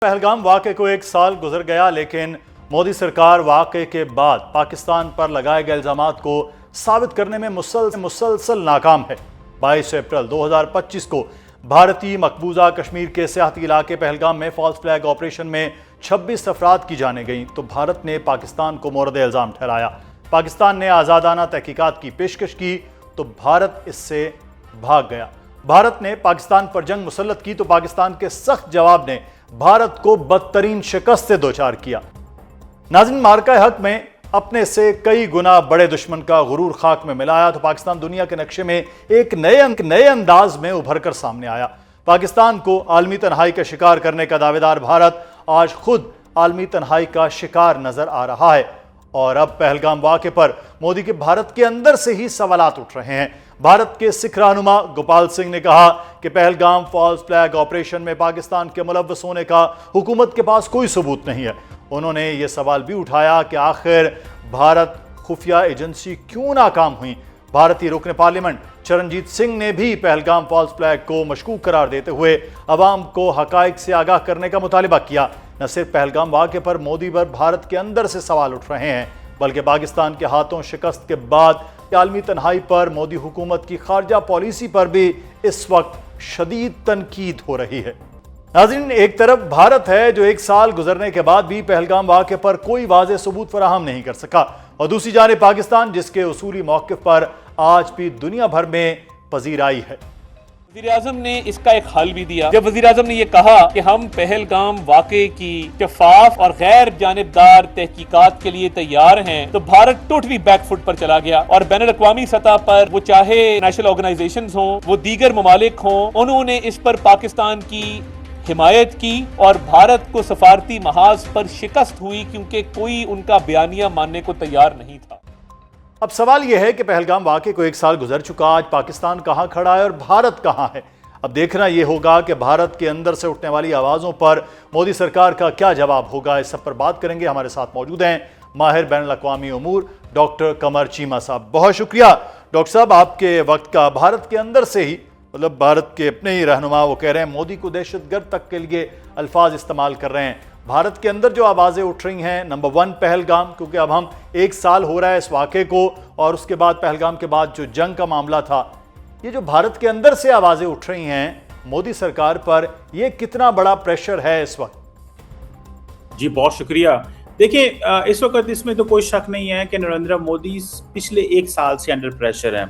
पहलगाम वाक़े को एक साल गुजर गया, लेकिन मोदी सरकार वाक़े के बाद पाकिस्तान पर लगाए गए इल्ज़ामात को साबित करने में मुसलसल नाकाम है। 22 अप्रैल 2025 को भारतीय मकबूजा कश्मीर के सियाहती इलाके पहलगाम में फॉल्स फ्लैग ऑपरेशन में 26 अफराद की जानें गईं तो भारत ने पाकिस्तान को मोरद इल्ज़ाम ठहराया। पाकिस्तान ने आज़ादाना तहकीकात की पेशकश की तो भारत इससे भाग गया। भारत ने पाकिस्तान पर जंग मुसल्लत की तो पाकिस्तान के सख्त जवाब ने भारत को बदतरीन शिकस्त से दोचार किया। नाज़रीन, मार्का हक में अपने से कई गुना बड़े दुश्मन का गुरूर खाक में मिलाया तो पाकिस्तान दुनिया के नक्शे में एक नए अंदाज में उभर कर सामने आया। पाकिस्तान को आलमी तन्हाई का शिकार करने का दावेदार भारत आज खुद आलमी तन्हाई का शिकार नजर आ रहा है। और अब पहलगाम वाक़े पर मोदी के भारत के अंदर से ही सवालात उठ रहे हैं। भारत के सिख रहनुमा गोपाल सिंह ने कहा कि पहलगाम फॉल्स फ्लैग ऑपरेशन में पाकिस्तान के मुलव्वस होने का हुकूमत के पास कोई सबूत नहीं है। उन्होंने ये सवाल भी उठाया कि आखिर भारत खुफिया एजेंसी क्यों नाकाम हुई। भारतीय रुकन पार्लियामेंट चरणजीत सिंह ने भी पहलगाम फॉल्स फ्लैग को मशकूक करार देते हुए अवाम को हकाइक से आगाह करने का मुतालिबा किया। न सिर्फ पहलगाम वाक़े पर मोदी पर भारत के अंदर से सवाल उठ रहे हैं, बल्कि पाकिस्तान के हाथों शिकस्त के बाद आलमी तन्हाई पर मोदी हुकूमत की खारजा पॉलिसी पर भी इस वक्त शदीद तनकीद हो रही है। नाज़रीन, एक तरफ भारत है जो एक साल गुजरने के बाद भी पहलगाम वाक़े पर कोई वाज़ेह सबूत फराहम नहीं कर सका, और दूसरी जानिब पाकिस्तान जिसके उसूली मौक़िफ़ पर आज भी दुनिया भर में पजीराई है। वज़ीर-ए-आज़म ने इसका एक हल भी दिया। जब वज़ीर-ए-आज़म ने यह कहा कि हम पहलगाम वाक़े की शफ़ाफ और गैर जानिबदार तहकीकात के लिए तैयार हैं, तो भारत टोटली बैकफुट पर चला गया और बैनुल-अक़वामी सतह पर वो चाहे नेशनल ऑर्गेनाइजेशंस हों, वो दीगर ममालिक हों, उन्होंने इस पर पाकिस्तान की हिमायत की और भारत को सफारती महाज पर शिकस्त हुई क्योंकि कोई उनका बयानिया मानने को तैयार नहीं था। अब सवाल यह है कि पहलगाम वाक़े को एक साल गुजर चुका, आज पाकिस्तान कहां खड़ा है और भारत कहां है। अब देखना यह होगा कि भारत के अंदर से उठने वाली आवाज़ों पर मोदी सरकार का क्या जवाब होगा। इस सब पर बात करेंगे। हमारे साथ मौजूद हैं माहिर बैनुल-अक़वामी उमूर डॉक्टर कमर चीमा साहब। बहुत शुक्रिया डॉक्टर साहब आपके वक्त का। भारत के अंदर से ही, मतलब भारत के अपने ही रहनुमा वो कह रहे हैं मोदी को दहशतगर्द तक के लिए अल्फाज इस्तेमाल कर रहे हैं। भारत के अंदर जो आवाज़ें उठ रही हैं, नंबर 1 पहलगाम, क्योंकि अब हम एक साल हो रहा है इस वाक़े को, और उसके बाद पहलगाम के बाद जो जंग का मामला था, ये जो भारत के अंदर से आवाज़ें उठ रही हैं मोदी सरकार पर, ये कितना बड़ा प्रेशर है इस वक्त? जी बहुत शुक्रिया। देखिए, इस वक्त इसमें तो कोई शक नहीं है कि नरेंद्र मोदी पिछले एक साल से अंडर प्रेशर हैं।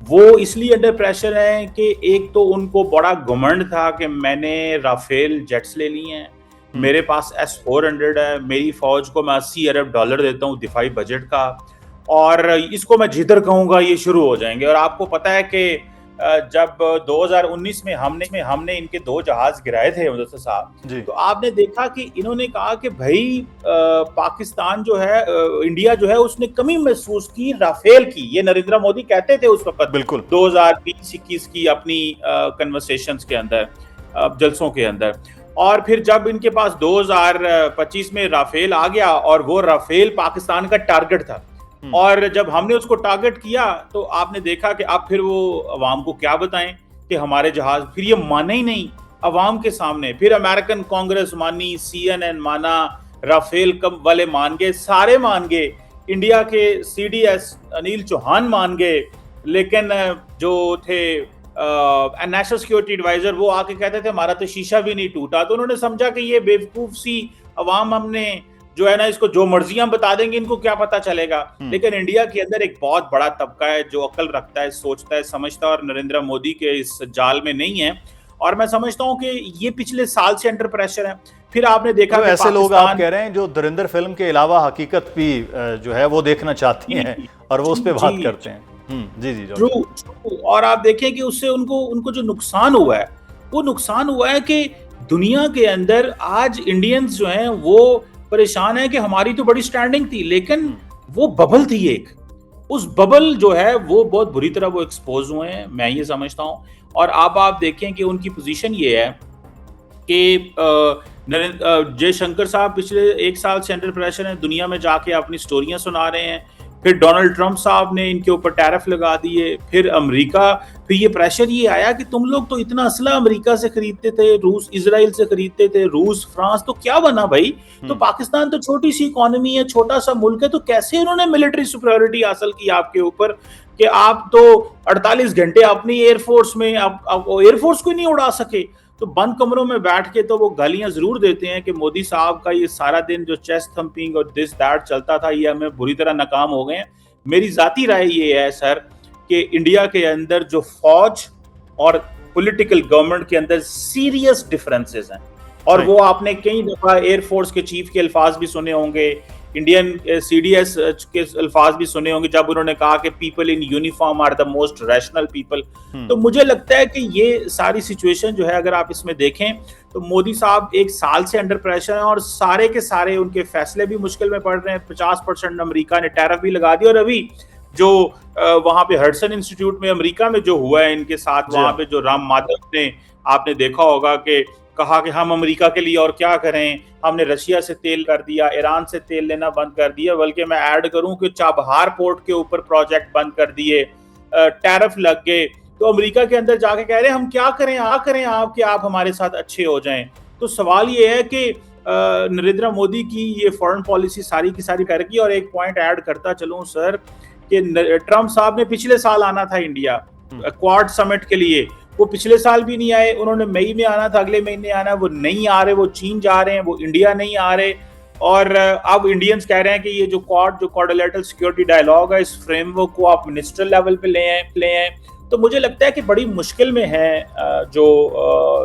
वो इसलिए अंडर प्रेशर है कि एक तो उनको बड़ा घमंड था कि मैंने राफेल जेट्स ले लिए हैं, मेरे पास S-400 है, मेरी फौज को मैं $80 अरब देता हूँ दिफाई बजट का, और इसको मैं जिधर कहूँगा ये शुरू हो जाएंगे। और आपको पता है कि जब 2019 में हमने इनके 2 जहाज गिराए थे मुदस्सिर साहब, तो आपने देखा कि इन्होंने कहा कि भाई पाकिस्तान जो है, इंडिया जो है, उसने कमी महसूस की राफेल की। ये नरेंद्र मोदी कहते थे उस वक्त, बिल्कुल 2020-21 की अपनी कन्वर्सेशंस के अंदर, जलसों के अंदर। और फिर जब इनके पास 2025 में राफेल आ गया और वो राफेल पाकिस्तान का टारगेट था, और जब हमने उसको टारगेट किया तो आपने देखा कि अब फिर वो अवाम को क्या बताएं कि हमारे जहाज, फिर ये माने ही नहीं अवाम के सामने। फिर अमेरिकन कांग्रेस मानी, CNN माना, राफेल कब वाले मान गए, सारे मान गए, इंडिया के CDS अनिल चौहान मान गए, लेकिन जो थे नेशनल सिक्योरिटी एडवाइजर वो आके कहते थे हमारा तो शीशा भी नहीं टूटा। तो उन्होंने समझा कि ये बेवकूफ सी अवाम हमने जो है ना, इसको जो मर्जी हम बता देंगे, इनको क्या पता चलेगा। लेकिन इंडिया के अंदर एक बहुत बड़ा तबका है जो अकल रखता है, सोचता है, समझता है, और नरेंद्र मोदी के इस जाल में नहीं है। और मैं समझता हूँ कि ये पिछले साल से अंडर प्रेशर है। फिर आपने देखा तो ऐसे लोग आप कह रहे हैं जो धुरंधर फिल्म के अलावा हकीकत भी जो है वो देखना चाहती हैं और वो उस पर बात करते हैं। जी ट्रू। और आप देखें कि उससे उनको जो नुकसान हुआ है, वो नुकसान हुआ है कि दुनिया के अंदर आज इंडियंस जो हैं वो परेशान है कि हमारी तो बड़ी स्टैंडिंग थी, लेकिन वो बबल थी एक, उस बबल जो है वो बहुत बुरी तरह वो एक्सपोज हुए हैं, मैं ये समझता हूँ। और अब आप देखें कि उनकी पोजीशन ये है कि जयशंकर साहब पिछले एक साल से अंडर प्रेशर हैं, दुनिया में जाके अपनी स्टोरियां सुना रहे हैं फिर डोनाल्ड ट्रंप साहब ने इनके ऊपर टैरिफ लगा दिए, फिर अमेरिका, फिर ये प्रेशर ये आया कि तुम लोग तो इतना असला अमेरिका से खरीदते थे, रूस इजराइल से खरीदते थे, रूस फ्रांस, तो क्या बना भाई? तो पाकिस्तान तो छोटी सी इकोनॉमी है, छोटा सा मुल्क है, तो कैसे उन्होंने मिलिट्री सुपरियोरिटी हासिल की आपके ऊपर कि आप तो 48 घंटे अपनी एयरफोर्स में आप एयरफोर्स को नहीं उड़ा सके? तो बंद कमरों में बैठ के तो वो गालियां जरूर देते हैं कि मोदी साहब का ये सारा दिन जो चेस्ट थंपिंग और दिस दैट चलता था, ये हमें बुरी तरह नाकाम हो गए हैं। मेरी जाती राय ये है सर कि इंडिया के अंदर जो फौज और पॉलिटिकल गवर्नमेंट के अंदर सीरियस डिफरेंसेस हैं, और वो आपने कई दफा एयरफोर्स के चीफ के अल्फाज भी सुने होंगे, इंडियन सीडीएस के अल्फाज भी सुने होंगे जब उन्होंने कहा कि people in uniform are the most rational people. तो मुझे लगता है कि ये सारी सिचुएशन जो है, अगर आप इसमें देखें तो मोदी साहब एक साल से अंडर प्रेशर हैं और सारे के सारे उनके फैसले भी मुश्किल में पड़ रहे हैं। 50% अमेरिका ने टैरिफ भी लगा दिया, और अभी जो वहां पे हडसन इंस्टीट्यूट में अमेरिका में जो हुआ है इनके साथ, वहां पे जो राम माधव ने, आपने देखा होगा कि कहा कि हम अमेरिका के लिए और क्या करें, हमने रशिया से तेल कर दिया, ईरान से तेल लेना बंद कर दिया, बल्कि मैं ऐड करूं कि चाबहार पोर्ट के ऊपर प्रोजेक्ट बंद कर दिए, टैरिफ लग गए। तो अमेरिका के अंदर जाके कह रहे हैं हम क्या करें आप कि आप हमारे साथ अच्छे हो जाएं। तो सवाल ये है कि नरेंद्र मोदी की ये फॉरेन पॉलिसी सारी की सारी कर गई। और एक पॉइंट ऐड करता चलूं सर कि ट्रंप साहब ने पिछले साल आना था इंडिया क्वाड समिट के लिए, वो पिछले साल भी नहीं आए। उन्होंने मई में आना था, अगले महीने आना, वो नहीं आ रहे, वो चीन जा रहे हैं, वो इंडिया नहीं आ रहे। और अब इंडियंस कह रहे हैं कि ये जो क्वाड्रिलेटरल सिक्योरिटी डायलॉग है, इस फ्रेमवर्क को आप मिनिस्ट्रियल लेवल पे ले आए। तो मुझे लगता है कि बड़ी मुश्किल में है जो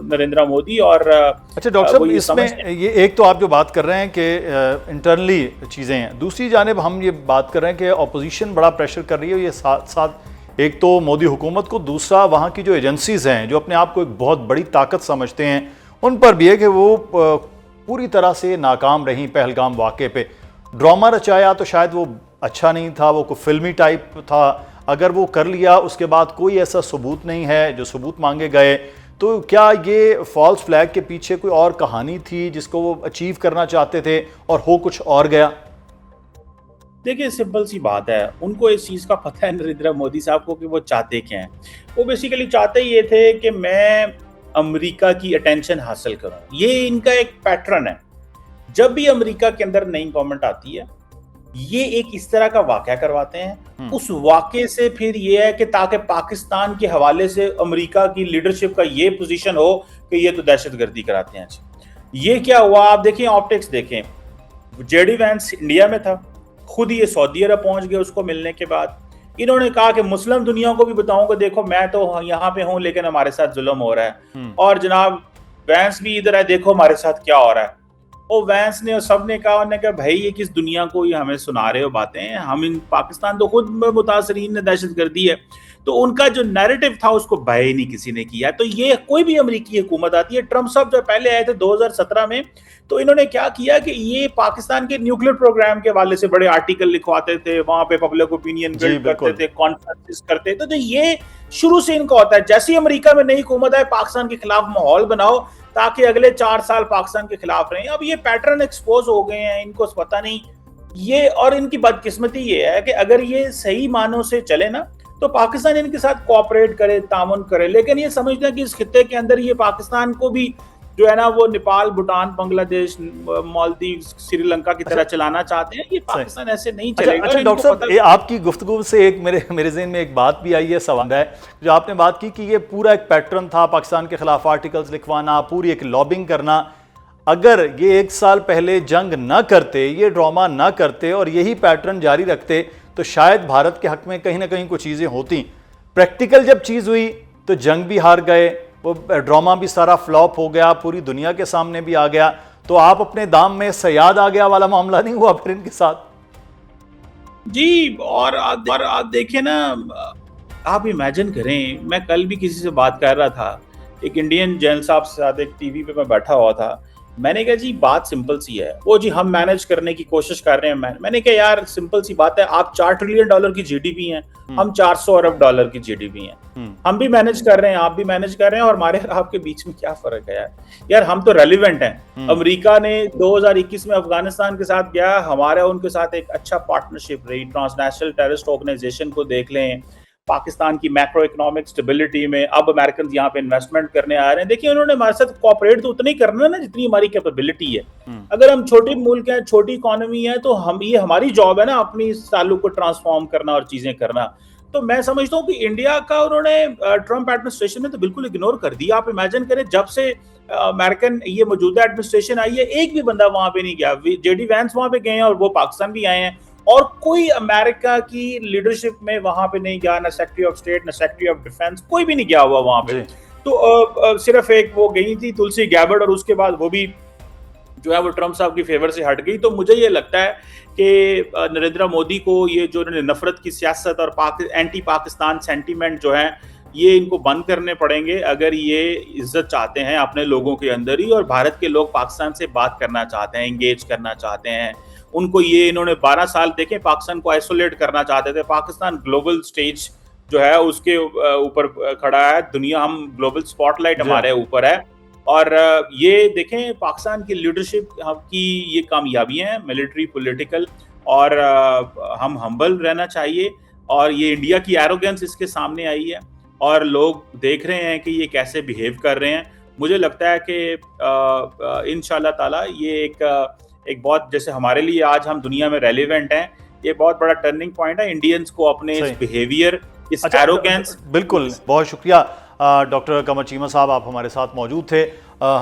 नरेंद्र मोदी। और अच्छा डॉक्टर साहब, इसमें ये एक तो आप जो बात कर रहे हैं कि इंटरनली चीज़ें हैं, दूसरी जानिब हम ये बात कर रहे हैं कि अपोजिशन बड़ा प्रेशर कर रही है। ये साथ साथ एक तो मोदी हुकूमत को, दूसरा वहाँ की जो एजेंसीज़ हैं जो अपने आप को एक बहुत बड़ी ताकत समझते हैं, उन पर भी है कि वो पूरी तरह से नाकाम रहीं। पहलगाम वाक़े पे ड्रामा रचाया तो शायद वो अच्छा नहीं था, वो कोई फिल्मी टाइप था। अगर वो कर लिया, उसके बाद कोई ऐसा सबूत नहीं है जो सबूत मांगे गए, तो क्या ये फॉल्स फ्लैग के पीछे कोई और कहानी थी जिसको वो अचीव करना चाहते थे और हो कुछ और गया? देखिए सिंपल सी बात है, उनको इस चीज़ का पता है नरेंद्र मोदी साहब को कि वो चाहते क्या हैं। वो बेसिकली चाहते ये थे कि मैं अमेरिका की अटेंशन हासिल करूं। ये इनका एक पैटर्न है, जब भी अमेरिका के अंदर नई गवर्नमेंट आती है ये एक इस तरह का वाकया करवाते हैं। उस वाकये से फिर ये है कि ताकि पाकिस्तान के हवाले से अमेरिका की लीडरशिप का ये पोजीशन हो कि ये तो दहशतगर्दी कराते हैं। ये क्या हुआ आप देखें, ऑप्टिक्स देखें, जेडी वैंस इंडिया में था, खुद ये सऊदी अरब पहुंच गए उसको मिलने के बाद। इन्होंने कहा कि मुस्लिम दुनिया को भी बताऊंगा, देखो मैं तो यहाँ पे हूँ लेकिन हमारे साथ जुल्म हो रहा है, और जनाब वैंस भी इधर है, देखो हमारे साथ क्या हो रहा है। और वैंस ने और सब ने कहा, उन्होंने कहा भाई ये किस दुनिया को ये हमें सुना रहे हो बातें, हम इन पाकिस्तान तो खुद मुतासरीन ने दहशतगर्दी है। तो उनका जो नैरेटिव था उसको बाय नहीं किसी ने किया। तो ये कोई भी अमेरिकी हुकूमत आती है, ट्रंप साहब जब पहले आए थे 2017 में, तो इन्होंने क्या किया कि ये पाकिस्तान के न्यूक्लियर प्रोग्राम के हवाले से बड़े आर्टिकल लिखवाते थे, वहां पे पब्लिक ओपिनियन बिल्ड करते थे, कॉन्फ्रेंसेस करते थे। तो ये शुरू से इनका होता है, जैसे ही अमेरिका में नई हुकूमत आए पाकिस्तान के खिलाफ माहौल बनाओ ताकि अगले 4 साल पाकिस्तान के खिलाफ रहें। अब ये पैटर्न एक्सपोज हो गए हैं, इनको पता नहीं ये। और इनकी बदकिस्मती ये है कि अगर ये सही मानों से चले ना तो पाकिस्तान इनके साथ कोऑपरेट करे, तामुन करे, लेकिन ये समझते हैं कि इस खित्ते के अंदर ये पाकिस्तान को भी जो है ना वो नेपाल, भूटान, बांग्लादेश, मालदीव, श्रीलंका की तरह चलाना चाहते हैं। ये पाकिस्तान ऐसे नहीं चलेगा। अच्छा डॉक्टर साहब, आपकी गुफ्तगू से एक मेरे ज़हन में एक बात भी आई है, सवाल है जो आपने बात की कि ये पूरा एक पैटर्न था पाकिस्तान के खिलाफ आर्टिकल्स लिखवाना, पूरी एक लॉबिंग करना। अगर ये 1 साल पहले जंग ना करते, ये ड्रामा ना करते और यही पैटर्न जारी रखते तो शायद भारत के हक में कहीं ना कहीं कुछ चीज़ें होती। प्रैक्टिकल जब चीज़ हुई तो जंग भी हार गए, वो ड्रामा भी सारा फ्लॉप हो गया, पूरी दुनिया के सामने भी आ गया। तो आप अपने दाम में सयाद आ गया वाला मामला नहीं हुआ फिर इनके साथ? जी, और आप देखें ना, आप इमेजिन करें, मैं कल भी किसी से बात कर रहा था, एक इंडियन जैन साहब के साथ एक टीवी पे मैं बैठा हुआ था, मैंने कहा जी बात सिंपल सी है, वो जी हम मैनेज करने की कोशिश कर रहे हैं। मैंने कहा यार सिंपल सी बात है, आप $4 ट्रिलियन की जीडीपी हैं, हम $400 अरब की जीडीपी हैं। हम भी मैनेज कर रहे हैं, आप भी मैनेज कर रहे हैं, और हमारे और आपके बीच में क्या फर्क है यार हम तो रेलिवेंट हैं। अमेरिका ने 2021 में अफगानिस्तान के साथ गया, हमारा उनके साथ एक अच्छा पार्टनरशिप रही। ट्रांसनेशनल टेररिस्ट ऑर्गेनाइजेशन को देख लें, पाकिस्तान की मैक्रो इकोनॉमिक स्टेबिलिटी में अब अमेरिकन यहाँ पे इन्वेस्टमेंट करने आ रहे हैं। देखिए उन्होंने हमारे साथ कोऑपरेट तो उतना ही करना है ना जितनी हमारी कैपेबिलिटी है। अगर हम छोटे मुल्क हैं, छोटी इकोनॉमी है, तो हम ये हमारी जॉब है ना अपनी इस ताल्लुक को ट्रांसफॉर्म करना और चीजें करना। तो मैं समझता हूँ कि इंडिया का उन्होंने ट्रम्प एडमिनिस्ट्रेशन ने तो बिल्कुल इग्नोर कर दिया। आप इमेजिन करें जब से अमेरिकन ये मौजूदा एडमिनिस्ट्रेशन आई है, एक भी बंदा वहां पे नहीं गया। जेडी वैंस वहां पे गए हैं और वो पाकिस्तान भी आए हैं, और कोई अमेरिका की लीडरशिप में वहां पे नहीं गया, ना सेक्रेटरी ऑफ स्टेट, ना सेक्रेटरी ऑफ डिफेंस, कोई भी नहीं गया हुआ वहां पे। तो सिर्फ एक वो गई थी तुलसी गैबर्ड, और उसके बाद वो भी जो है वो ट्रम्प साहब की फेवर से हट गई। तो मुझे ये लगता है कि नरेंद्र मोदी को ये जो नफरत की सियासत और एंटी पाकिस्तान सेंटीमेंट जो है ये इनको बंद करने पड़ेंगे अगर ये इज्जत चाहते हैं अपने लोगों के अंदर ही, और भारत के लोग पाकिस्तान से बात करना चाहते हैं, एंगेज करना चाहते हैं। उनको ये इन्होंने 12 साल देखे पाकिस्तान को आइसोलेट करना चाहते थे। पाकिस्तान ग्लोबल स्टेज जो है उसके ऊपर खड़ा है, दुनिया हम ग्लोबल स्पॉटलाइट हमारे ऊपर है। और ये देखें पाकिस्तान की लीडरशिप की ये कामयाबियां हैं, मिलिट्री पॉलिटिकल, और हम हम्बल रहना चाहिए। और ये इंडिया की एरोगेंस इसके सामने आई है और लोग देख रहे हैं कि ये कैसे बिहेव कर रहे हैं। मुझे लगता है कि इंशाल्लाह ताला ये एक बहुत, जैसे हमारे लिए आज हम दुनिया में रेलिवेंट हैं, ये बहुत बड़ा टर्निंग पॉइंट है इंडियंस को अपने इस बिहेवियर, इस एरोगेंस। बिल्कुल, बहुत शुक्रिया डॉक्टर कमर चीमा साहब, आप हमारे साथ मौजूद थे। हमें